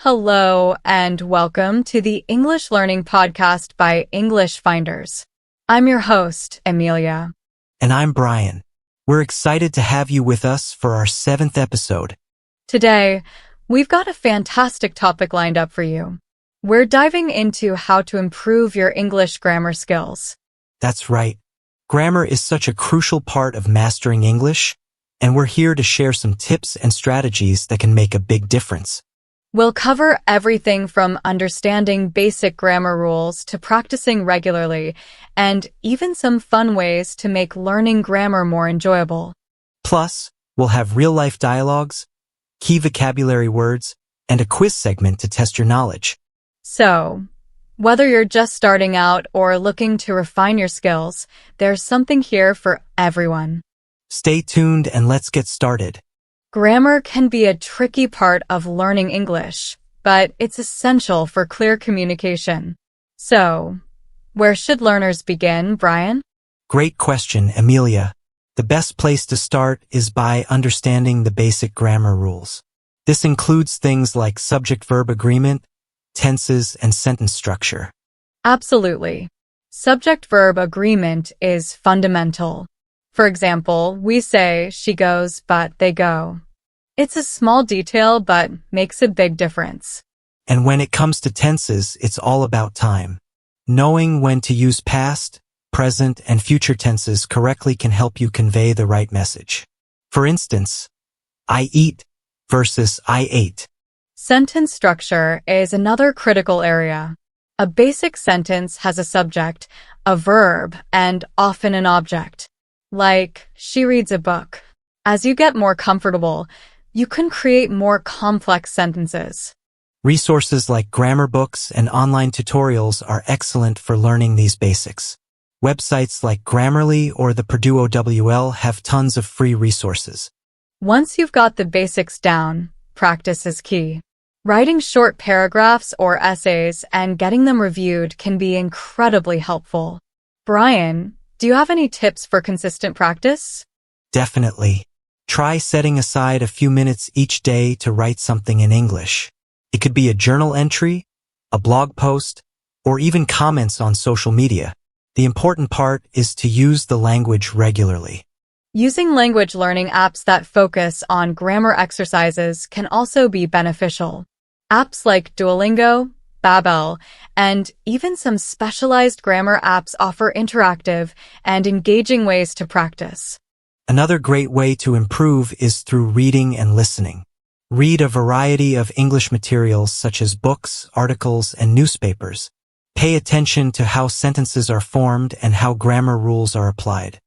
Hello and welcome to the English Learning Podcast by English Finders. I'm your host, Amelia. And I'm Brian. We're excited to have you with us for our 7th episode. Today, we've got a fantastic topic lined up for you. We're diving into how to improve your English grammar skills. That's right. Grammar is such a crucial part of mastering English, and we're here to share some tips and strategies that can make a big difference. We'll cover everything from understanding basic grammar rules to practicing regularly, and even some fun ways to make learning grammar more enjoyable. Plus, we'll have real-life dialogues, key vocabulary words, and a quiz segment to test your knowledge. So, whether you're just starting out or looking to refine your skills, there's something here for everyone. Stay tuned and let's get started. Grammar can be a tricky part of learning English, but it's essential for clear communication. So, where should learners begin, Brian? Great question, Amelia. The best place to start is by understanding the basic grammar rules. This includes things like subject-verb agreement, tenses, and sentence structure. Absolutely. Subject-verb agreement is fundamental. For example, we say, she goes, but they go. It's a small detail, but makes a big difference. And when it comes to tenses, it's all about time. Knowing when to use past, present, and future tenses correctly can help you convey the right message. For instance, I eat versus I ate. Sentence structure is another critical area. A basic sentence has a subject, a verb, and often an object. Like, she reads a book. As you get more comfortable, you can create more complex sentences. Resources like grammar books and online tutorials are excellent for learning these basics. Websites like Grammarly or the Purdue OWL have tons of free resources. Once you've got the basics down, practice is key. Writing short paragraphs or essays and getting them reviewed can be incredibly helpful. Brian, do you have any tips for consistent practice? Definitely. Try setting aside a few minutes each day to write something in English. It could be a journal entry, a blog post, or even comments on social media. The important part is to use the language regularly. Using language learning apps that focus on grammar exercises can also be beneficial. Apps like Duolingo, Babbel, and even some specialized grammar apps offer interactive and engaging ways to practice. Another great way to improve is through reading and listening. Read a variety of English materials such as books, articles, and newspapers. Pay attention to how sentences are formed and how grammar rules are applied.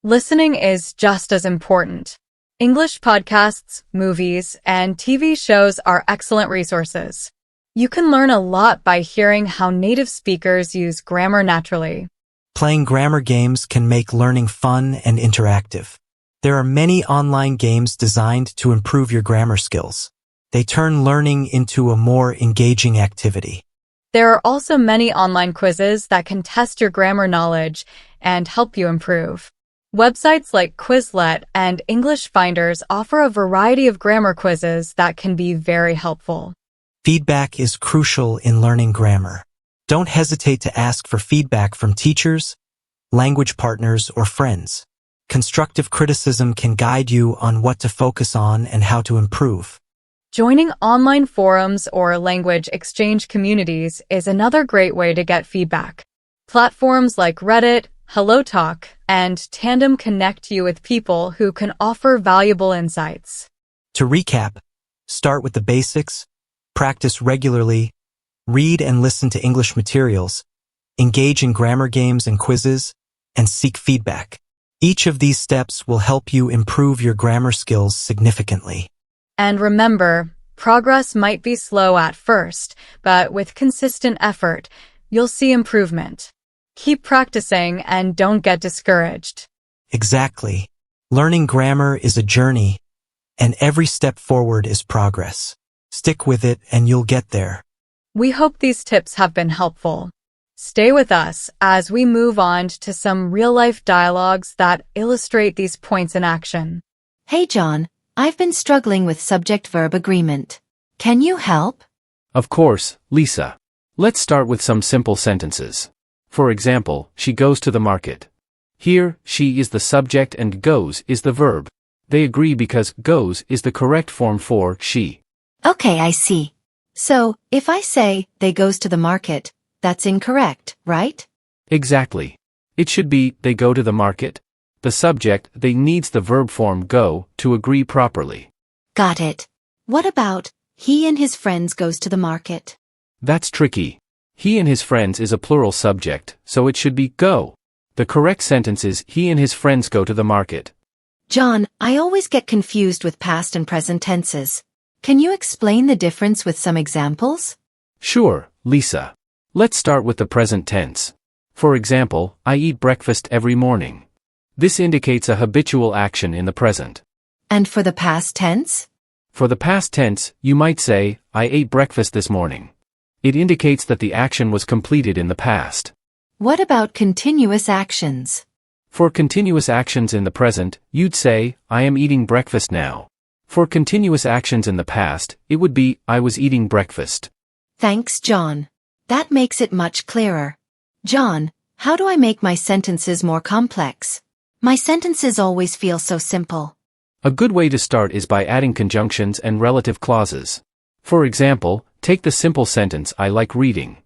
Listening is just as important. English podcasts, movies, and TV shows are excellent resources. You can learn a lot by hearing how native speakers use grammar naturally. Playing grammar games can make learning fun and interactive. There are many online games designed to improve your grammar skills. They turn learning into a more engaging activity. There are also many online quizzes that can test your grammar knowledge and help you improve. Websites like Quizlet and English Finders offer a variety of grammar quizzes that can be very helpful. Feedback is crucial in learning grammar. Don't hesitate to ask for feedback from teachers, language partners, or friends. Constructive criticism can guide you on what to focus on and how to improve. Joining online forums or language exchange communities is another great way to get feedback. Platforms like Reddit, HelloTalk, and Tandem connect you with people who can offer valuable insights. To recap, start with the basics, practice regularly, read and listen to English materials, engage in grammar games and quizzes, and seek feedback. Each of these steps will help you improve your grammar skills significantly. And remember, progress might be slow at first, but with consistent effort, you'll see improvement. Keep practicing and don't get discouraged. Exactly. Learning grammar is a journey, and every step forward is progress. Stick with it and you'll get there. We hope these tips have been helpful. Stay with us as we move on to some real-life dialogues that illustrate these points in action. Hey John, I've been struggling with subject-verb agreement. Can you help? Of course, Lisa. Let's start with some simple sentences. For example, she goes to the market. Here, she is the subject and goes is the verb. They agree because goes is the correct form for she. Okay, I see. So, if I say, they goes to the market, that's incorrect, right? Exactly. It should be, they go to the market. The subject, they needs the verb form go to agree properly. Got it. What about, he and his friends goes to the market? That's tricky. He and his friends is a plural subject, so it should be go. The correct sentence is he and his friends go to the market. John, I always get confused with past and present tenses. Can you explain the difference with some examples? Sure, Lisa. Let's start with the present tense. For example, I eat breakfast every morning. This indicates a habitual action in the present. And for the past tense? For the past tense, you might say, I ate breakfast this morning. It indicates that the action was completed in the past. What about continuous actions? For continuous actions in the present, you'd say, I am eating breakfast now. For continuous actions in the past, it would be, I was eating breakfast. Thanks, John. That makes it much clearer. John, how do I make my sentences more complex? My sentences always feel so simple. A good way to start is by adding conjunctions and relative clauses. For example, take the simple sentence, I like reading.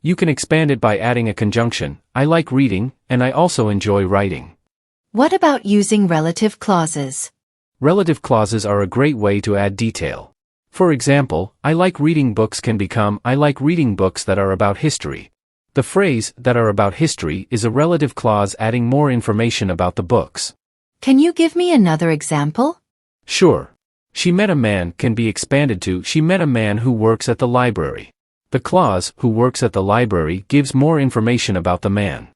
You can expand it by adding a conjunction, I like reading, and I also enjoy writing. What about using relative clauses? Relative clauses are a great way to add detail. For example, I like reading books can become, I like reading books that are about history. The phrase, that are about history, is a relative clause adding more information about the books. Can you give me another example? Sure. She met a man can be expanded to, she met a man who works at the library. The clause, who works at the library, gives more information about the man.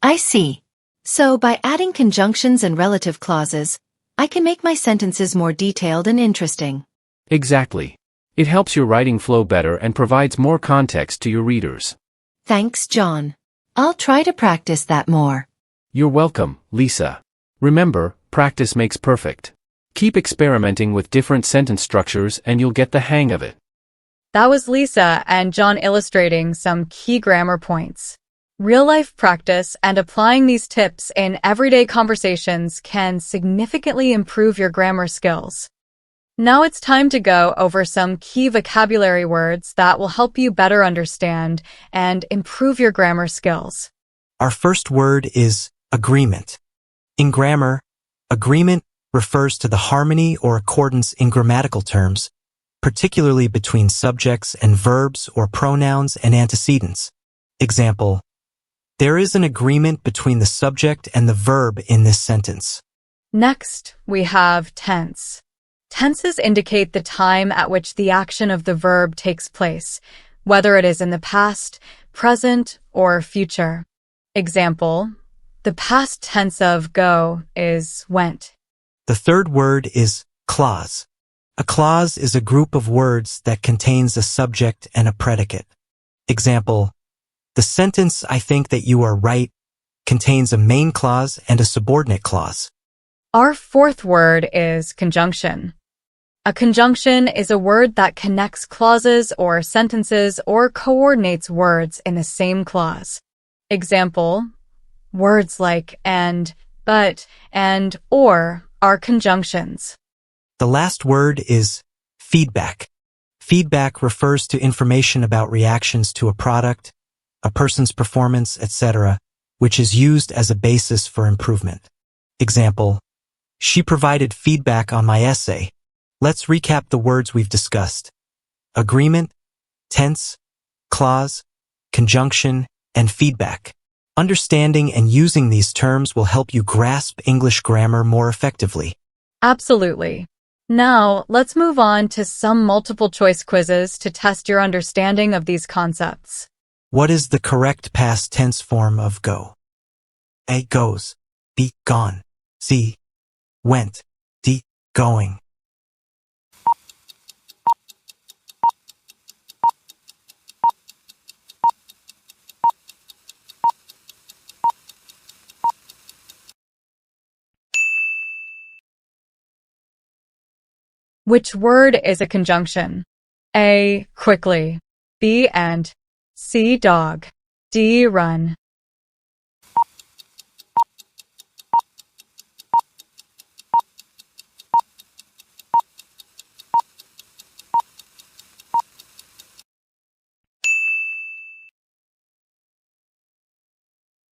I see. So by adding conjunctions and relative clauses, I can make my sentences more detailed and interesting. Exactly. It helps your writing flow better and provides more context to your readers. Thanks, John. I'll try to practice that more. You're welcome, Lisa. Remember, practice makes perfect. Keep experimenting with different sentence structures and you'll get the hang of it. That was Lisa and John illustrating some key grammar points. Real-life practice and applying these tips in everyday conversations can significantly improve your grammar skills. Now it's time to go over some key vocabulary words that will help you better understand and improve your grammar skills. Our first word is agreement. In grammar, agreement refers to the harmony or accordance in grammatical terms, particularly between subjects and verbs or pronouns and antecedents. Example, there is an agreement between the subject and the verb in this sentence. Next, we have tense. Tenses indicate the time at which the action of the verb takes place, whether it is in the past, present, or future. Example, the past tense of go is went. The third word is clause. A clause is a group of words that contains a subject and a predicate. Example, the sentence I think that you are right contains a main clause and a subordinate clause. Our fourth word is conjunction. A conjunction is a word that connects clauses or sentences or coordinates words in the same clause. Example, words like and, but, and, or are conjunctions. The last word is feedback. Feedback refers to information about reactions to a product, a person's performance, etc., which is used as a basis for improvement. Example, she provided feedback on my essay. Let's recap the words we've discussed. Agreement, tense, clause, conjunction, and feedback. Understanding and using these terms will help you grasp English grammar more effectively. Absolutely. Now, let's move on to some multiple-choice quizzes to test your understanding of these concepts. What is the correct past tense form of go? A, goes. B, gone. C, went. D, going. Which word is a conjunction? A, quickly. B ant, C dog, D run.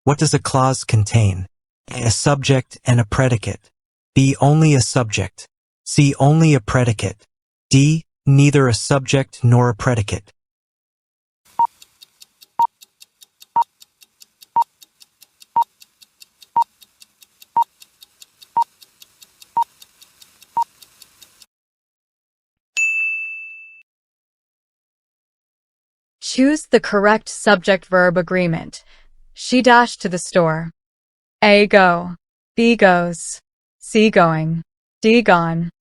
What does a clause contain? A, a subject and a predicate. B, only a subject. C, only a predicate. D, neither a subject nor a predicate. Choose the correct subject-verb agreement. She dashed to the store. A go, B goes, C going, D gone.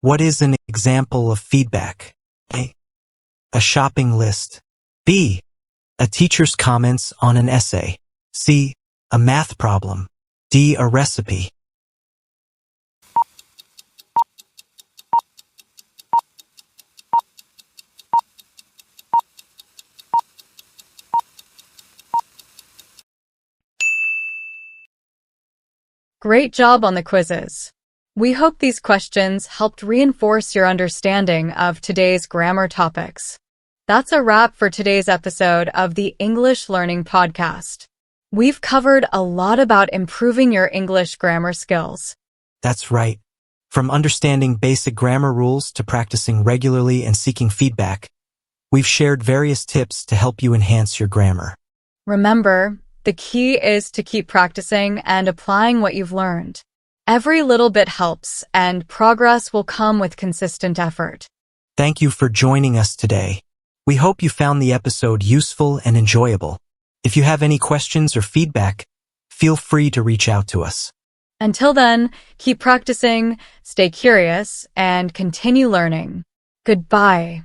What is an example of feedback? A, a shopping list. B, a teacher's comments on an essay. C, a math problem. D, a recipe. Great job on the quizzes. We hope these questions helped reinforce your understanding of today's grammar topics. That's a wrap for today's episode of the English Learning Podcast. We've covered a lot about improving your English grammar skills. That's right. From understanding basic grammar rules to practicing regularly and seeking feedback, we've shared various tips to help you enhance your grammar. Remember, the key is to keep practicing and applying what you've learned. Every little bit helps, and progress will come with consistent effort. Thank you for joining us today. We hope you found the episode useful and enjoyable. If you have any questions or feedback, feel free to reach out to us. Until then, keep practicing, stay curious, and continue learning. Goodbye.